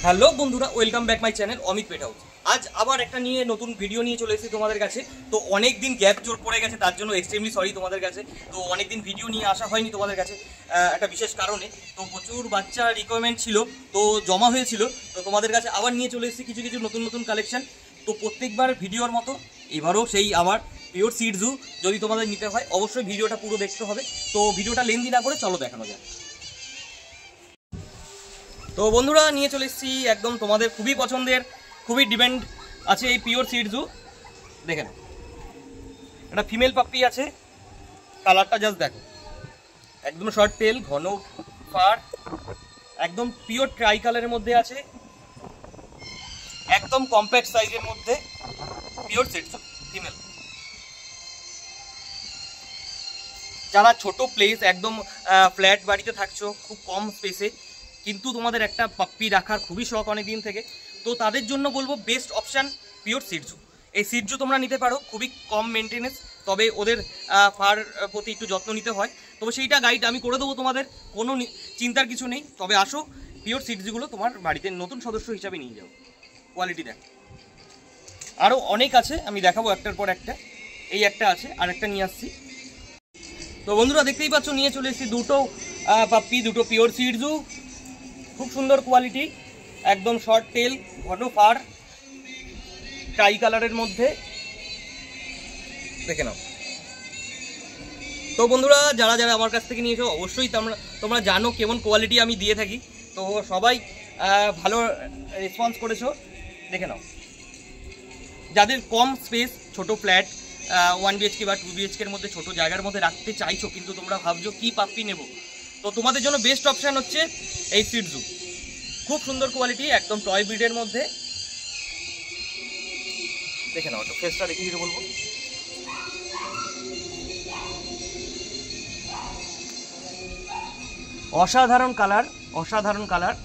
Hello বন্ধুরা, welcome back my channel Amit pet house. আজ আবার একটা নিয়ে নতুন ভিডিও নিয়ে চলে এসেছি তোমাদের কাছে। তো অনেক দিন গ্যাপ জোর পড়ে গেছে, তার জন্য এক্সট্রিমলি সরি তোমাদের কাছে। তো অনেক দিন ভিডিও নিয়ে আসা হয়নি তোমাদের কাছে একটা বিশেষ কারণে। তো প্রচুর বাচ্চা রিকোয়ারমেন্ট ছিল, তো জমা হয়েছিল। তো তোমাদের কাছে আবার নিয়ে চলে এসেছি কিছু কিছু নতুন নতুন কালেকশন। তো প্রত্যেকবার ভিডিওর মতো এবারও সেই আমার পিওর শি টজু যদি তোমাদের নিতে হয় অবশ্যই ভিডিওটা পুরো দেখতে হবে। তো ভিডিওটা লেন্দি না করে চলো দেখানো যায়। তো বন্ধুরা নিয়ে চলে এসেছি একদম তোমাদের খুবই পছন্দের, খুবই ডিমান্ড আছে এই পিওর শি টজু। দেখে নাও, একটা ফিমেল পাপ্পি আছে, কালারটা জাস্ট দেখো, একদম শর্ট টেল, ঘন ফার, একদম পিওর ট্রাই কালারের মধ্যে আছে, একদম কম্প্যাক্ট সাইজের মধ্যে পিওর শি টজু ফিমেল। যারা ছোট প্লেস, একদম ফ্ল্যাট বাড়িতে থাকছো, খুব কম স্পেসে, কিন্তু তোমাদের একটা পাপ্পি রাখার খুবই শখ অনেক দিন থেকে, তো তাদের জন্য বলবো বেস্ট অপশান পিওর শি টজু। এই শি টজু তোমরা নিতে পারো, খুবই কম মেনটেনেন্স, তবে ওদের ফার প্রতি একটু যত্ন নিতে হয়। তবে সেইটা গাইড আমি করে দেবো তোমাদের, কোনো চিন্তার কিছু নেই। তবে আসো পিওর শি টজুগুলো তোমার বাড়িতে নতুন সদস্য হিসাবে নিয়ে যাও। কোয়ালিটি দেখ, আরও অনেক আছে, আমি দেখাবো একটার পর একটা। এই একটা আছে, আর একটা নিয়ে আসছি। তো বন্ধুরা দেখতেই পাচ্ছ নিয়ে চলে এসেছি দুটো পাপ্পি, দুটো পিওর শি টজু, খুব সুন্দর কোয়ালিটি, একদম শর্ট টেল, ঘন ফার, ট্রাই কালারের মধ্যে, দেখে নাও। তো বন্ধুরা যারা যারা আমার কাছ থেকে নিয়েছো অবশ্যই তোমরা জানো কেমন কোয়ালিটি আমি দিয়ে থাকি। তো সবাই ভালো রেসপন্স করেছো, দেখে নাও। যাদের কম স্পেস, ছোট ফ্ল্যাট 1 BHK বা 2 BHKর মধ্যে ছোট জায়গার মধ্যে রাখতে চাইছো, কিন্তু তোমরা ভাবছো কি পাপ্পি নেব, তো তোমাদের জন্য বেস্ট অপশান হচ্ছে এই শি টজু। খুব সুন্দর কোয়ালিটি, একদম টয় ব্রিডের মধ্যে, দেখে নাও। একটু ফেসটা দেখিয়ে দিতে বলবো। অসাধারণ কালার, অসাধারণ কালার,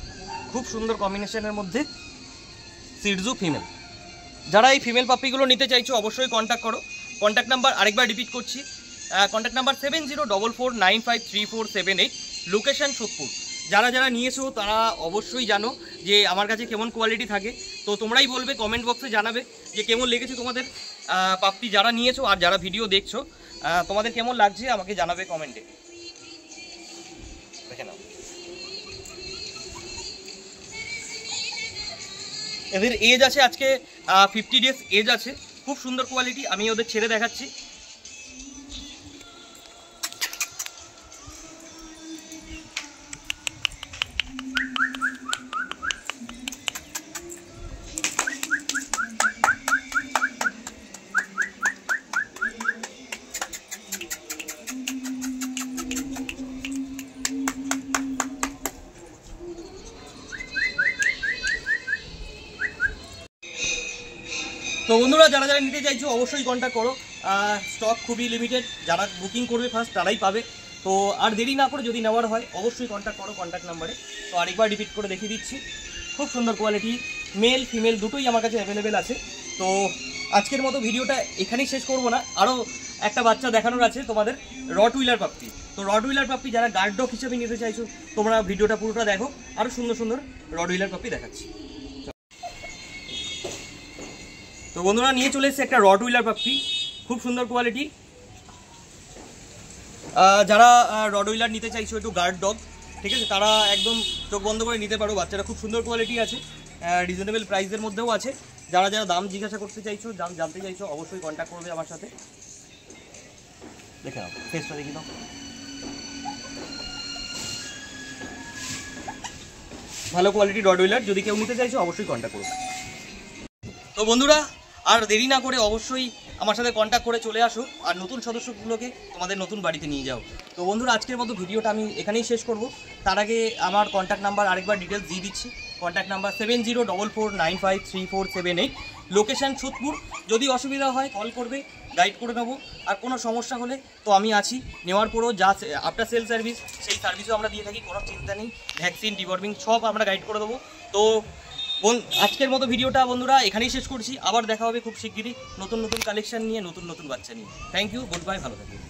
খুব সুন্দর কম্বিনেশনের মধ্যে শি টজু ফিমেল। যারা এই ফিমেল পাপ্পিগুলো নিতে চাইছো অবশ্যই কন্ট্যাক্ট করো। কন্ট্যাক্ট নাম্বার আরেকবার রিপিট করছি, কন্ট্যাক্ট নাম্বার 7044953478, লোকেশন সোদপুর। যারা যারা নিয়েছো তারা অবশ্যই জানো যে আমার কাছে কেমন কোয়ালিটি থাকে, তো তোমরাই বলবে, কমেন্ট বক্সে জানাবে যে কেমন লেগেছে তোমাদের পাপ্পি যারা নিয়েছো। আর যারা ভিডিও দেখছো তোমাদের কেমন লাগছে আমাকে জানাবে কমেন্টে। দেখে নাও, এদের এজ আছে আজকে 50 ডেজ এজ আছে, খুব সুন্দর কোয়ালিটি। আমি ওদের ছেড়ে দেখাচ্ছি। তো বন্ধুরা যারা যারা নিতে চাইছো অবশ্যই কন্ট্যাক্ট করো, স্টক খুবই লিমিটেড, যারা বুকিং করবে ফার্স্ট তারাই পাবে। তো আর দেরি না করে যদি নেওয়ার হয় অবশ্যই কন্ট্যাক্ট করো কন্ট্যাক্ট নাম্বারে। তো আরেকবার রিপিট করে দেখিয়ে দিচ্ছি, খুব সুন্দর কোয়ালিটি, মেল ফিমেল দুটোই আমার কাছে অ্যাভেলেবেল আছে। তো আজকের মতো ভিডিওটা এখানেই শেষ করব না, আরও একটা বাচ্চা দেখানোর আছে তোমাদের, রটউইলার পাপ্পি। তো রটউইলার পাপ্পি যারা গার্ড ডগ হিসেবে নিতে চাইছো তোমরা ভিডিওটা পুরোটা দেখো, আরও সুন্দর সুন্দর রটউইলার পাপ্পি দেখাচ্ছি। তো বন্ধুরা নিয়ে চলে এসেছে একটা রটউইলার পাপ্পি, খুব সুন্দর কোয়ালিটি। যারা রটউইলার নিতে চাইছো একটু গার্ড ডগ, ঠিক আছে, তারা একদম চোখ বন্ধ করে নিতে পারো। বাচ্চারা খুব সুন্দর কোয়ালিটি আছে, রিজনেবল প্রাইসের মধ্যেও আছে। যারা যারা দাম জিজ্ঞাসা করতে চাইছো, দাম জানতে চাইছো অবশ্যই কন্ট্যাক্ট করবে আমার সাথে। দেখে নাও, ফেসটা দেখি নাও, ভালো কোয়ালিটি রটউইলার। যদি কেউ নিতে চাইছো অবশ্যই কন্ট্যাক্ট করবে। তো বন্ধুরা আর দেরি না করে অবশ্যই আমার সাথে কন্ট্যাক্ট করে চলে আসো, আর নতুন সদস্যগুলোকে তোমাদের নতুন বাড়িতে নিয়ে যাও। তো বন্ধুরা আজকের মতো ভিডিওটা আমি এখানেই শেষ করব। তার আগে আমার কন্ট্যাক্ট নাম্বার আরেকবার ডিটেলস দিয়ে দিচ্ছি। Contact number 7044953478, location Sodepur. যদি অসুবিধা হয় কল করবে, গাইড করে নেবো। আর কোনো সমস্যা হলে তো আমি আছি, নেওয়ার পরও যা আফটার সেল সার্ভিস সেই সার্ভিসও আমরা দিয়ে থাকি, কোনো চিন্তা নেই। ভ্যাকসিন, ডিওয়ার্মিং সব আমরা গাইড করে দেবো। তো আজকের মতো ভিডিওটা বন্ধুরা এখানেই শেষ করছি। আবার দেখা হবে খুব শিগগিরই নতুন নতুন কালেকশন নিয়ে, নতুন নতুন বাচ্চা নিয়ে। থ্যাংক ইউ, গুড বাই, ভালো থাকবেন।